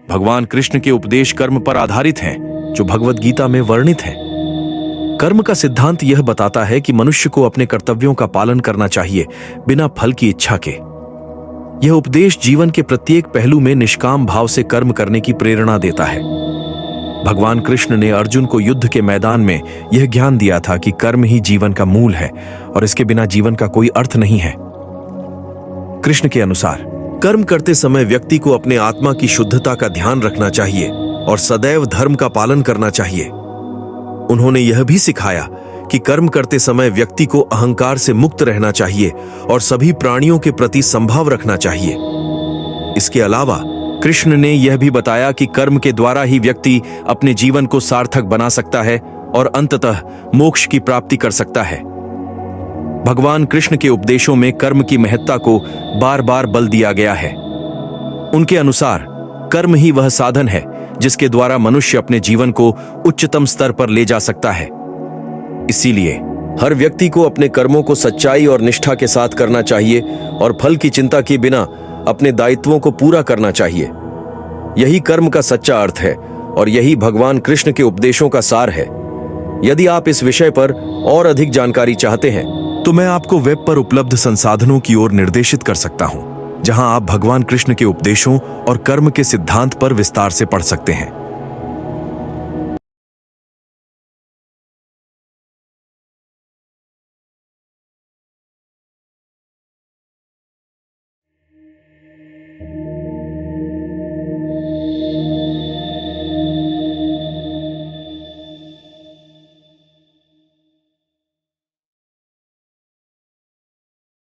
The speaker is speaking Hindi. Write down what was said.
भगवान कृष्ण के उपदेश कर्म पर आधारित हैं, जो भगवद गीता में वर्णित हैं। कर्म का सिद्धांत यह बताता है कि मनुष्य को अपने कर्तव्यों का पालन करना चाहिए, बिना फल की इच्छा के। यह उपदेश जीवन के प्रत्येक पहलू में निष्काम भाव से कर्म करने की प्रेरणा देता है। भगवान कृष्ण ने अर्जुन को युद्ध के मैदान में यह ज्ञान दिया था कि कर्म ही जीवन का मूल है और इसके बिना जीवन का कोई अर्थ नहीं है। कृष्ण के अनुसार कर्म करते समय व्यक्ति को अपने आत्मा की शुद्धता का ध्यान रखना चाहिए और सदैव धर्म का पालन करना चाहिए। उन्होंने यह भी सिखाया कि कर्म करते समय व्यक्ति को अहंकार से मुक्त रहना चाहिए और सभी प्राणियों के प्रति संभाव रखना चाहिए। इसके अलावा कृष्ण ने यह भी बताया कि कर्म के द्वारा ही व्यक्ति अपने जीवन को सार्थक बना सकता है और अंततः मोक्ष की प्राप्ति कर सकता है। भगवान कृष्ण के उपदेशों में कर्म की महत्ता को बार बार बल दिया गया है। उनके अनुसार कर्म ही वह साधन है जिसके द्वारा मनुष्य अपने जीवन को उच्चतम स्तर पर ले जा सकता है। इसीलिए हर व्यक्ति को अपने कर्मों को सच्चाई और निष्ठा के साथ करना चाहिए और फल की चिंता किए बिना अपने दायित्वों को पूरा करना चाहिए। यही कर्म का सच्चा अर्थ है और यही भगवान कृष्ण के उपदेशों का सार है। यदि आप इस विषय पर और अधिक जानकारी चाहते हैं तो मैं आपको वेब पर उपलब्ध संसाधनों की ओर निर्देशित कर सकता हूं, जहां आप भगवान कृष्ण के उपदेशों और कर्म के सिद्धांत पर विस्तार से पढ़ सकते हैं।